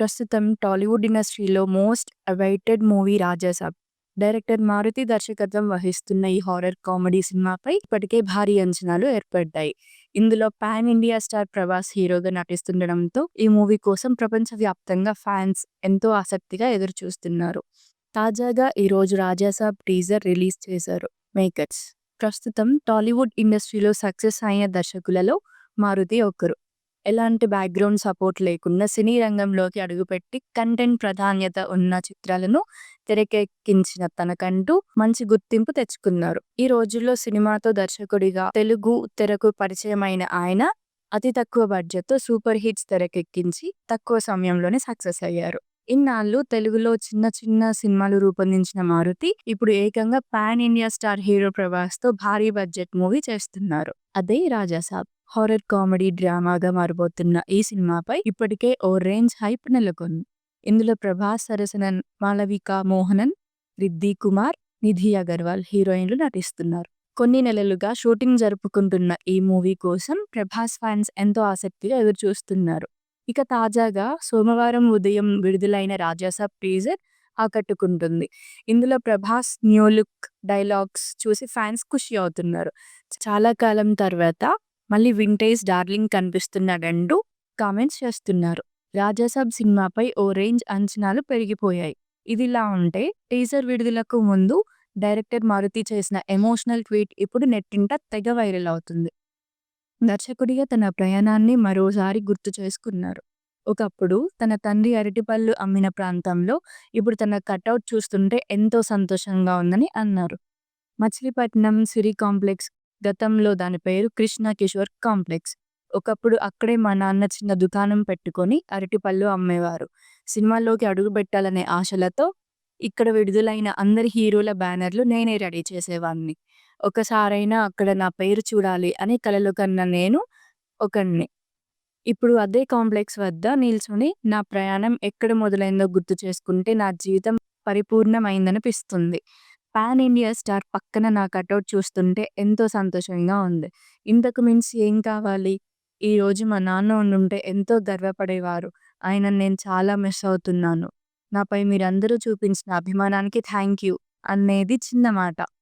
ప్రస్తుతం టాలీవుడ్ ఇండస్ట్రీలో most awaited movie 'Raja Saab'. Director Maruthi దర్శకత్వం వహిస్తున్న ఈ హారర్ కామెడీ సినిమాపై ఇప్పటికే భారీ అంచనాలు ఏర్పడ్డాయి. ఇందులో పాన్ ఇండియా స్టార్ ప్రభాస్ హీరోగా నటిస్తుండడంతో ఈ మూవీ కోసం ప్రపంచవ్యాప్తంగా ఫ్యాన్స్ ఎంతో ఆసక్తిగా ఎదురుచూస్తున్నారు. తాజాగా ఈరోజు 'రాజాసాబ్' టీజర్ రిలీజ్ చేశారు మేకర్స్. ప్రస్తుతం టాలీవుడ్ ఇండస్ట్రీలో సక్సెస్ అయిన దర్శకులలో మారుతి ఒకరు. ఎలాంటి బ్యాక్‌గ్రౌండ్ సపోర్ట్ లేకుండా సినీ రంగంలోకి అడుగుపెట్టి కంటెంట్ ప్రాధాన్యత ఉన్న చిత్రాలను తెరకెక్కించిన తనకంటూ మంచి గుర్తింపు తెచ్చుకున్నారు. ఈ రోజుల్లో సినిమాతో దర్శకుడిగా తెలుగు తెరకు పరిచయమైన ఆయన అతి తక్కువ బడ్జెట్‌తో సూపర్ హిట్స్ తెరకెక్కించి తక్కువ సమయంలోనే సక్సెస్ అయ్యారు. ఇన్నాళ్లు తెలుగులో చిన్న చిన్న సినిమాలు రూపొందించిన మారుతి ఇప్పుడు ఏకంగా పాన్ ఇండియా స్టార్ హీరో ప్రభాస్‌తో భారీ బడ్జెట్ మూవీ చేస్తున్నారు. అదే 'రాజాసాబ్'. హారర్ కామెడీ డ్రామాగా మారబోతున్న ఈ సినిమాపై ఇప్పటికే ఓ రేంజ్ హైప్ నెలకొంది. ఇందులో ప్రభాస్ సరసన మాళవిక మోహనన్, రిద్ధి కుమార్, నిధి అగర్వాల్ హీరోయిన్లు నటిస్తున్నారు. కొన్ని నెలలుగా షూటింగ్ జరుపుకుంటున్న ఈ మూవీ కోసం ప్రభాస్ ఫ్యాన్స్ ఎంతో ఆసక్తిగా ఎదురుచూస్తున్నారు. ఇక తాజాగా సోమవారం ఉదయం విడుదలైన 'రాజాసాబ్' టీజర్ ఆకట్టుకుంటుంది. ఇందులో ప్రభాస్ న్యూ లుక్, డైలాగ్స్ చూసి ఫ్యాన్స్ ఖుషి అవుతున్నారు. చాలా కాలం తర్వాత మళ్ళీ వింటేజ్ డార్లింగ్ కనిపిస్తున్నాడంటూ కామెంట్స్ చేస్తున్నారు. 'రాజాసాబ్' సినిమాపై ఓ రేంజ్ అంచనాలు పెరిగిపోయాయి. ఇదిలా ఉంటే టీజర్ విడుదలకు ముందు డైరెక్టర్ మారుతి చేసిన ఎమోషనల్ ట్వీట్ ఇప్పుడు నెట్టింట తెగ వైరల్ అవుతుంది. దర్శకుడిగా తన ప్రయాణాన్ని మరోసారి గుర్తు చేసుకున్నారు. ఒకప్పుడు తన తండ్రి అరటిపళ్ళు అమ్మిన ప్రాంతంలో ఇప్పుడు తన కటౌట్ చూస్తుంటే ఎంతో సంతోషంగా ఉందని అన్నారు. మచిలీపట్నం సిరి కాంప్లెక్స్, గతంలో దాని పేరు కృష్ణ కిషోర్ కాంప్లెక్స్. ఒకప్పుడు అక్కడే మా నాన్న చిన్న దుకాణం పెట్టుకొని అరటిపళ్ళు అమ్మేవారు. సినిమాల్లోకి అడుగుపెట్టాలనే ఆశలతో ఇక్కడ విడుదలైన అందరి హీరోల బ్యానర్లు నేనే రెడీ చేసేవాణ్ణి. ఒకసారైనా అక్కడ నా పేరు చూడాలి అని కలలు కన్న నేను ఒకణ్ణి. ఇప్పుడు అదే కాంప్లెక్స్ వద్ద నిల్చొని నా ప్రయాణం ఎక్కడ మొదలైందో గుర్తు చేసుకుంటే నా జీవితం పరిపూర్ణమైందనిపిస్తుంది. పాన్ ఇండియా స్టార్ పక్కన నా కటౌట్ చూస్తుంటే ఎంతో సంతోషంగా ఉంది. ఇంతకు మించి ఏం కావాలి? ఈరోజు మా నాన్న ఉండుంటే ఎంతో గర్వపడేవారు. ఆయనను నేను చాలా మిస్ అవుతున్నాను. నాపై మీరందరూ చూపించిన అభిమానానికి థాంక్యూ అనేది చిన్న మాట.